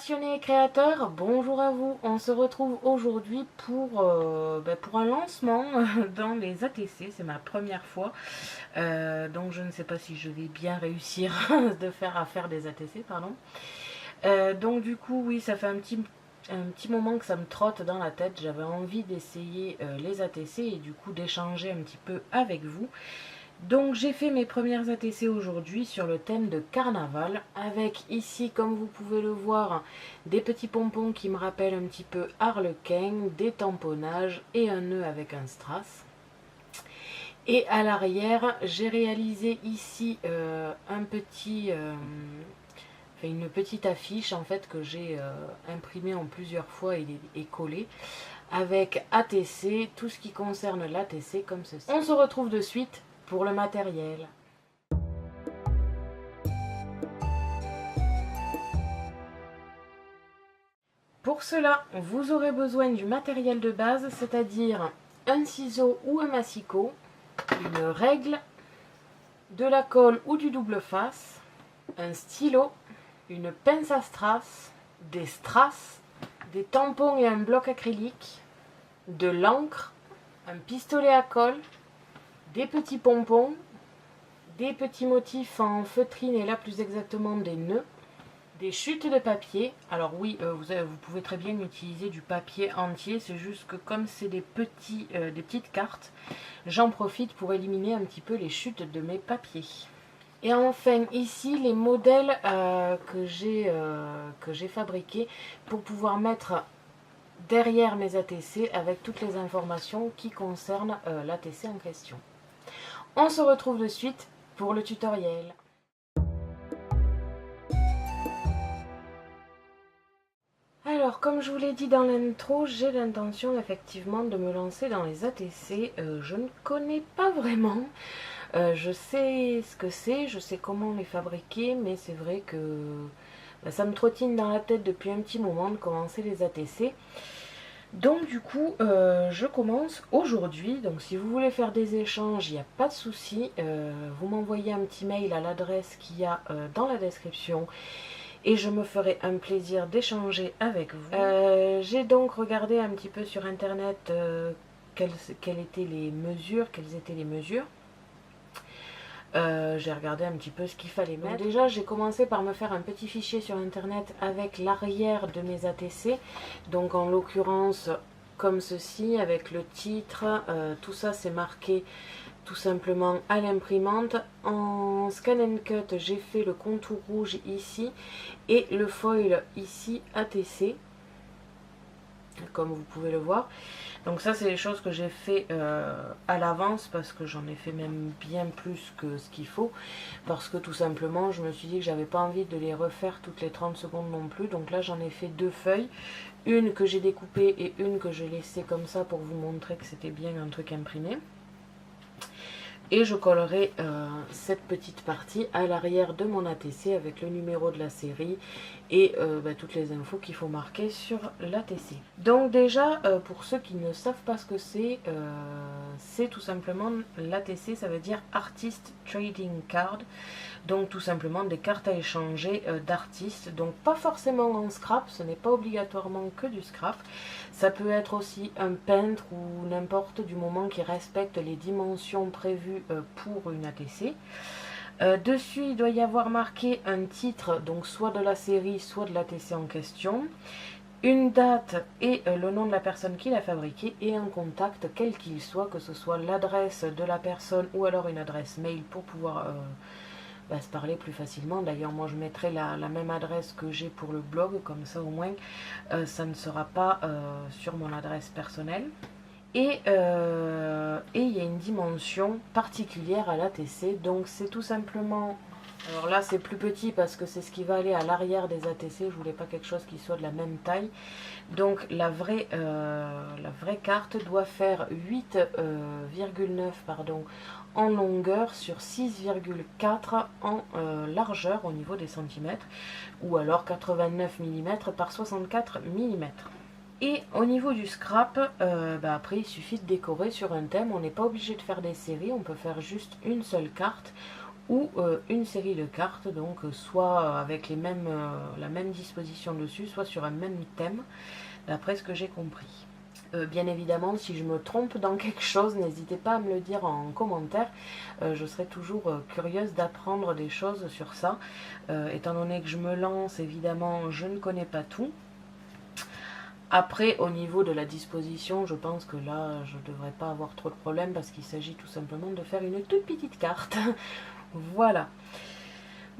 Passionnés et créateurs, bonjour à vous. On se retrouve aujourd'hui pour un lancement dans les ATC. C'est ma première fois. Donc je ne sais pas si je vais bien réussir à faire des ATC, pardon. Donc du coup, oui, ça fait un petit moment que ça me trotte dans la tête. J'avais envie d'essayer les ATC et du coup d'échanger un petit peu avec vous. Donc j'ai fait mes premières ATC aujourd'hui sur le thème de carnaval, avec ici, comme vous pouvez le voir, des petits pompons qui me rappellent un petit peu Harlequin, des tamponnages et un nœud avec un strass. Et à l'arrière, j'ai réalisé ici une petite affiche en fait que j'ai imprimée en plusieurs fois et collée avec ATC, tout ce qui concerne l'ATC comme ceci. On se retrouve de suite pour le matériel. Pour cela, vous aurez besoin du matériel de base, c'est-à-dire un ciseau ou un massicot, une règle, de la colle ou du double face, un stylo, une pince à strass, des strass, des tampons et un bloc acrylique, de l'encre, un pistolet à colle, des petits pompons, des petits motifs en feutrine et là plus exactement des nœuds, des chutes de papier. Alors oui, vous pouvez très bien utiliser du papier entier, c'est juste que comme c'est des petites cartes, j'en profite pour éliminer un petit peu les chutes de mes papiers. Et enfin ici les modèles que j'ai fabriqués pour pouvoir mettre derrière mes ATC avec toutes les informations qui concernent l'ATC en question. On se retrouve de suite pour le tutoriel. Alors, comme je vous l'ai dit dans l'intro, j'ai l'intention effectivement de me lancer dans les ATC. Je ne connais pas vraiment. Je sais ce que c'est, je sais comment les fabriquer, mais c'est vrai que ça me trottine dans la tête depuis un petit moment de commencer les ATC. Donc du coup, je commence aujourd'hui. Donc si vous voulez faire des échanges, il n'y a pas de souci. Vous m'envoyez un petit mail à l'adresse qu'il y a dans la description. Et je me ferai un plaisir d'échanger avec vous. J'ai donc regardé un petit peu sur internet quelles étaient les mesures. J'ai regardé un petit peu ce qu'il fallait mettre. Donc déjà j'ai commencé par me faire un petit fichier sur internet avec l'arrière de mes ATC. Donc en l'occurrence comme ceci avec le titre. Tout ça c'est marqué tout simplement à l'imprimante. En scan and cut j'ai fait le contour rouge ici et le foil ici ATC comme vous pouvez le voir. Donc ça c'est les choses que j'ai fait à l'avance parce que j'en ai fait même bien plus que ce qu'il faut, parce que tout simplement je me suis dit que j'avais pas envie de les refaire toutes les 30 secondes non plus. Donc là j'en ai fait deux feuilles, une que j'ai découpée et une que j'ai laissée comme ça pour vous montrer que c'était bien un truc imprimé. Et je collerai cette petite partie à l'arrière de mon ATC avec le numéro de la série et toutes les infos qu'il faut marquer sur l'ATC. Donc déjà, pour ceux qui ne savent pas ce que c'est tout simplement l'ATC, ça veut dire Artist Trading Card. Donc tout simplement des cartes à échanger d'artistes. Donc pas forcément en scrap, ce n'est pas obligatoirement que du scrap. Ça peut être aussi un peintre ou n'importe, du moment qui respecte les dimensions prévues pour une ATC. Dessus il doit y avoir marqué un titre, donc soit de la série soit de l'ATC en question, une date et le nom de la personne qui l'a fabriqué et un contact quel qu'il soit, que ce soit l'adresse de la personne ou alors une adresse mail pour pouvoir se parler plus facilement. D'ailleurs moi je mettrai la même adresse que j'ai pour le blog, comme ça au moins ça ne sera pas sur mon adresse personnelle. Et il y a une dimension particulière à l'ATC, donc c'est tout simplement, alors là c'est plus petit parce que c'est ce qui va aller à l'arrière des ATC, je voulais pas quelque chose qui soit de la même taille. Donc la vraie carte doit faire 8,9 en longueur sur 6,4 en largeur au niveau des centimètres, ou alors 89 mm par 64 mm. Et au niveau du scrap, après il suffit de décorer sur un thème, on n'est pas obligé de faire des séries, on peut faire juste une seule carte ou une série de cartes, donc soit avec la même disposition dessus, soit sur un même thème, d'après ce que j'ai compris. Bien évidemment, si je me trompe dans quelque chose, n'hésitez pas à me le dire en commentaire. Je serai toujours curieuse d'apprendre des choses sur ça. Étant donné que je me lance, évidemment, je ne connais pas tout. Après, au niveau de la disposition, je pense que là, je ne devrais pas avoir trop de problèmes parce qu'il s'agit tout simplement de faire une toute petite carte. Voilà.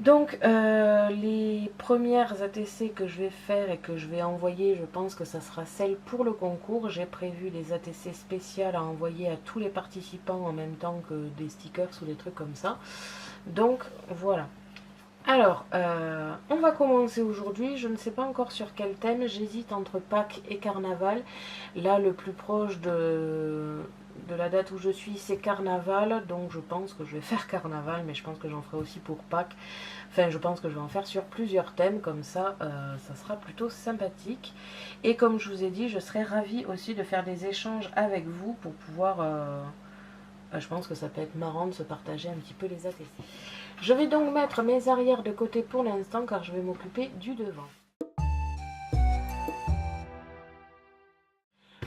Donc les premières ATC que je vais faire et que je vais envoyer, je pense que ça sera celle pour le concours. J'ai prévu des ATC spéciales à envoyer à tous les participants en même temps que des stickers ou des trucs comme ça. Donc voilà. Alors, on va commencer aujourd'hui. Je ne sais pas encore sur quel thème. J'hésite entre Pâques et Carnaval. Là, le plus proche de la date où je suis, c'est Carnaval. Donc, je pense que je vais faire Carnaval, mais je pense que j'en ferai aussi pour Pâques. Enfin, je pense que je vais en faire sur plusieurs thèmes. Comme ça, ça sera plutôt sympathique. Et comme je vous ai dit, je serais ravie aussi de faire des échanges avec vous pour pouvoir... je pense que ça peut être marrant de se partager un petit peu les ATC. Je vais donc mettre mes arrières de côté pour l'instant car je vais m'occuper du devant.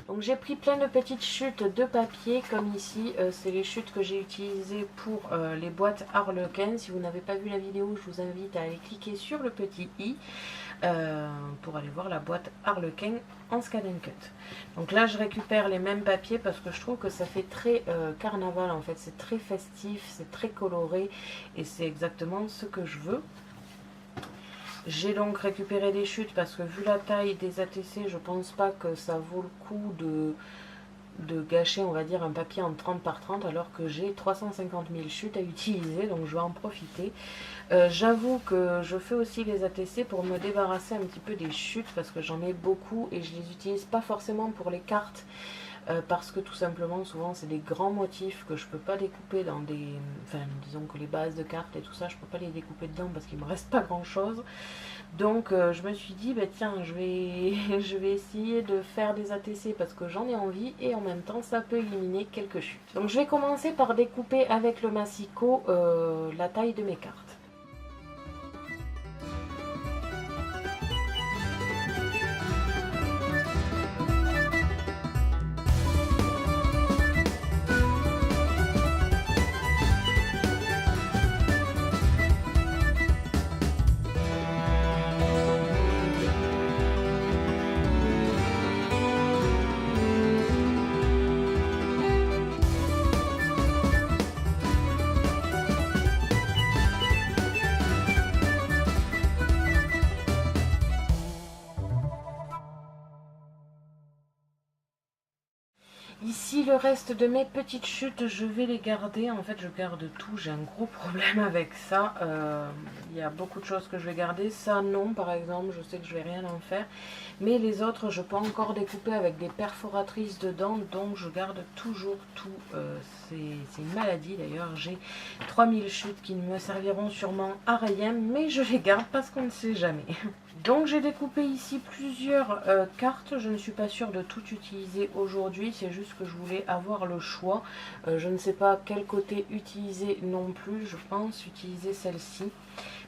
Donc j'ai pris plein de petites chutes de papier comme ici, c'est les chutes que j'ai utilisées pour les boîtes Harlequin. Si vous n'avez pas vu la vidéo, je vous invite à aller cliquer sur le petit i pour aller voir la boîte Harlequin en scan and cut. Donc là je récupère les mêmes papiers parce que je trouve que ça fait très carnaval en fait, c'est très festif, c'est très coloré et c'est exactement ce que je veux. J'ai donc récupéré des chutes parce que vu la taille des ATC, je pense pas que ça vaut le coup de gâcher, on va dire, un papier en 30 par 30 alors que j'ai 350 000 chutes à utiliser, donc je vais en profiter. J'avoue que je fais aussi les ATC pour me débarrasser un petit peu des chutes parce que j'en ai beaucoup et je les utilise pas forcément pour les cartes. Parce que tout simplement souvent c'est des grands motifs que je peux pas découper dans des... Enfin disons que les bases de cartes et tout ça je peux pas les découper dedans parce qu'il me reste pas grand chose. Donc je me suis dit bah tiens je vais essayer de faire des ATC parce que j'en ai envie et en même temps ça peut éliminer quelques chutes. Donc je vais commencer par découper avec le massicot la taille de mes cartes. Ici, le reste de mes petites chutes, je vais les garder. En fait, je garde tout. J'ai un gros problème avec ça. Il y a beaucoup de choses que je vais garder. Ça, non, par exemple. Je sais que je vais rien en faire. Mais les autres, je peux encore découper avec des perforatrices dedans. Donc, je garde toujours tout. C'est une maladie, d'ailleurs. J'ai 3000 chutes qui ne me serviront sûrement à rien. Mais je les garde parce qu'on ne sait jamais. Donc j'ai découpé ici plusieurs cartes, je ne suis pas sûre de tout utiliser aujourd'hui, c'est juste que je voulais avoir le choix. Je ne sais pas quel côté utiliser non plus, je pense utiliser celle-ci,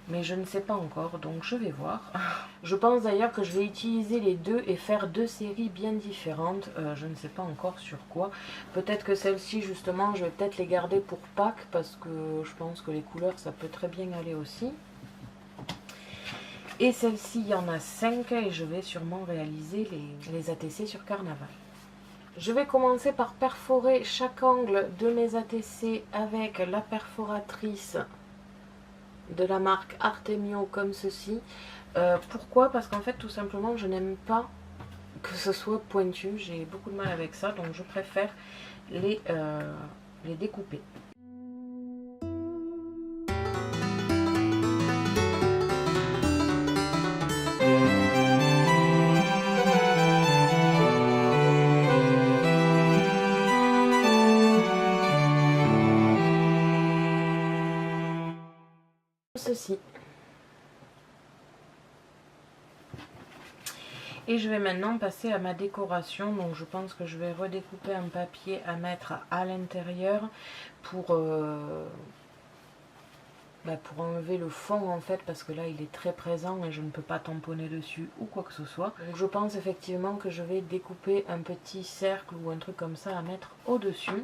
mais je ne sais pas encore, donc je vais voir. Je pense d'ailleurs que je vais utiliser les deux et faire deux séries bien différentes, je ne sais pas encore sur quoi. Peut-être que celle-ci justement, je vais peut-être les garder pour Pâques, parce que je pense que les couleurs ça peut très bien aller aussi. Et celle-ci, il y en a 5 et je vais sûrement réaliser les ATC sur Carnaval. Je vais commencer par perforer chaque angle de mes ATC avec la perforatrice de la marque Artemio comme ceci. Pourquoi? Parce qu'en fait, tout simplement, je n'aime pas que ce soit pointu. J'ai beaucoup de mal avec ça, donc je préfère les découper. Ceci. Et je vais maintenant passer à ma décoration. Donc je pense que je vais redécouper un papier à mettre à l'intérieur pour pour enlever le fond en fait, parce que là il est très présent et je ne peux pas tamponner dessus ou quoi que ce soit. Donc je pense effectivement que je vais découper un petit cercle ou un truc comme ça à mettre au dessus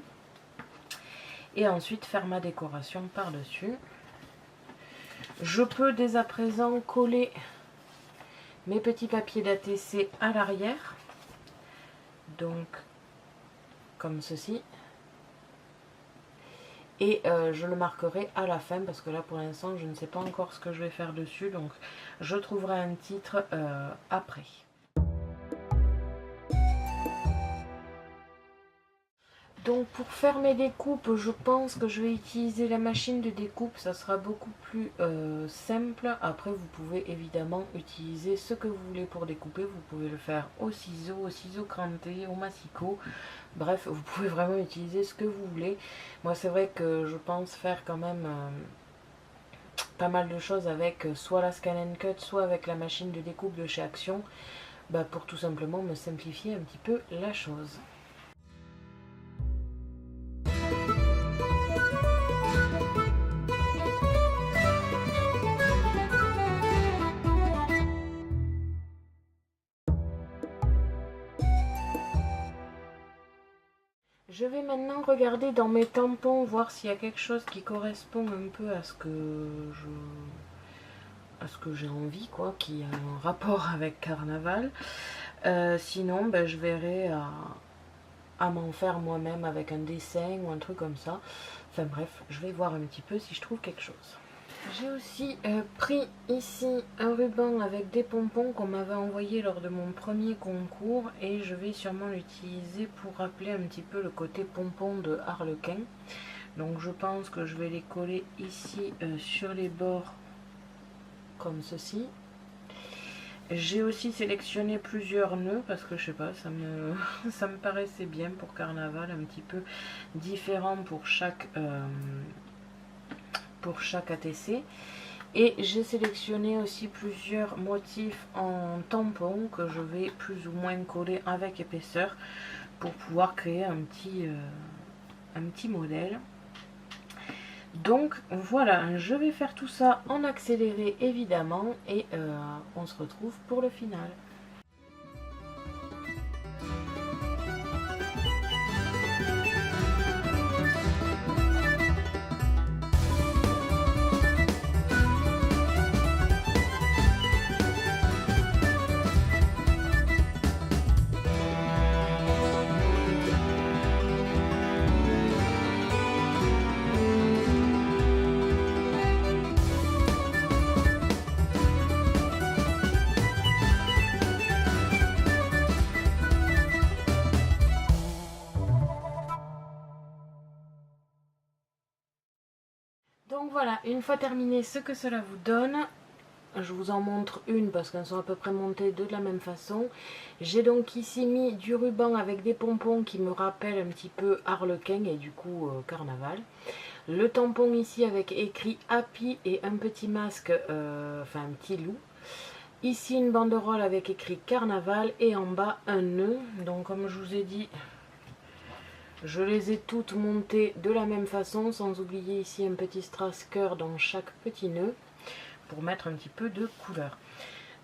et ensuite faire ma décoration par dessus. Je peux dès à présent coller mes petits papiers d'ATC à l'arrière, donc comme ceci. Et je le marquerai à la fin parce que là pour l'instant je ne sais pas encore ce que je vais faire dessus, donc je trouverai un titre après. Donc pour faire mes découpes, je pense que je vais utiliser la machine de découpe, ça sera beaucoup plus simple. Après vous pouvez évidemment utiliser ce que vous voulez pour découper, vous pouvez le faire au ciseau cranté, au massicot. Bref, vous pouvez vraiment utiliser ce que vous voulez. Moi c'est vrai que je pense faire quand même pas mal de choses avec soit la Scan & Cut, soit avec la machine de découpe de chez Action, pour tout simplement me simplifier un petit peu la chose. Je vais maintenant regarder dans mes tampons, voir s'il y a quelque chose qui correspond un peu à ce que j'ai envie, quoi, qui a un rapport avec Carnaval. Sinon, je verrai à m'en faire moi-même avec un dessin ou un truc comme ça. Enfin bref, je vais voir un petit peu si je trouve quelque chose. J'ai aussi pris ici un ruban avec des pompons qu'on m'avait envoyé lors de mon premier concours et je vais sûrement l'utiliser pour rappeler un petit peu le côté pompon de Harlequin. Donc je pense que je vais les coller ici sur les bords comme ceci. J'ai aussi sélectionné plusieurs nœuds parce que je sais pas, ça me paraissait bien pour Carnaval, un petit peu différent pour chaque ATC. Et j'ai sélectionné aussi plusieurs motifs en tampon que je vais plus ou moins coller avec épaisseur pour pouvoir créer un petit modèle. Donc voilà, je vais faire tout ça en accéléré évidemment et on se retrouve pour le final. Donc voilà, une fois terminé ce que cela vous donne, je vous en montre une parce qu'elles sont à peu près montées de la même façon. J'ai donc ici mis du ruban avec des pompons qui me rappellent un petit peu Harlequin et du coup Carnaval. Le tampon ici avec écrit Happy et un petit masque, enfin un petit loup. Ici une banderole avec écrit Carnaval et en bas un nœud. Donc comme je vous ai dit, je les ai toutes montées de la même façon, sans oublier ici un petit strass cœur dans chaque petit nœud pour mettre un petit peu de couleur.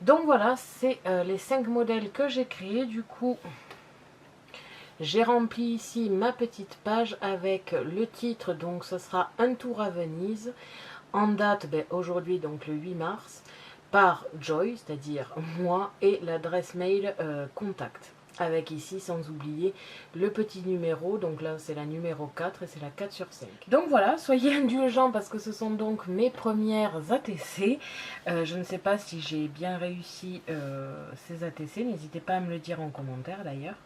Donc voilà, c'est les 5 modèles que j'ai créés. Du coup, j'ai rempli ici ma petite page avec le titre, donc ce sera Un tour à Venise, en date aujourd'hui, donc le 8 mars, par Joy, c'est-à-dire moi, et l'adresse mail contact. Avec ici, sans oublier, le petit numéro, donc là c'est la numéro 4 et c'est la 4 sur 5. Donc voilà, soyez indulgents parce que ce sont donc mes premières ATC. Je ne sais pas si j'ai bien réussi ces ATC, n'hésitez pas à me le dire en commentaire d'ailleurs.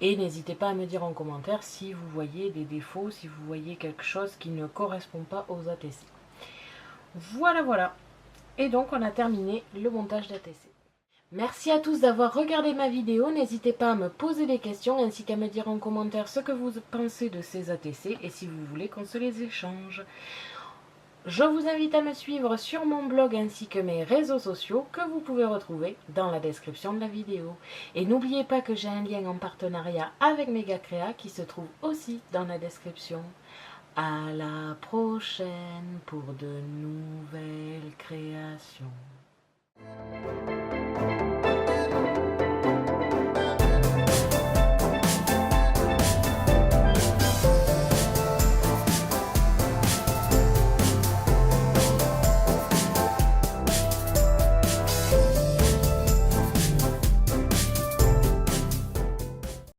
Et n'hésitez pas à me dire en commentaire si vous voyez des défauts, si vous voyez quelque chose qui ne correspond pas aux ATC. Voilà, voilà. Et donc on a terminé le montage d'ATC. Merci à tous d'avoir regardé ma vidéo, n'hésitez pas à me poser des questions ainsi qu'à me dire en commentaire ce que vous pensez de ces ATC et si vous voulez qu'on se les échange. Je vous invite à me suivre sur mon blog ainsi que mes réseaux sociaux que vous pouvez retrouver dans la description de la vidéo. Et n'oubliez pas que j'ai un lien en partenariat avec Megacrea qui se trouve aussi dans la description. À la prochaine pour de nouvelles créations.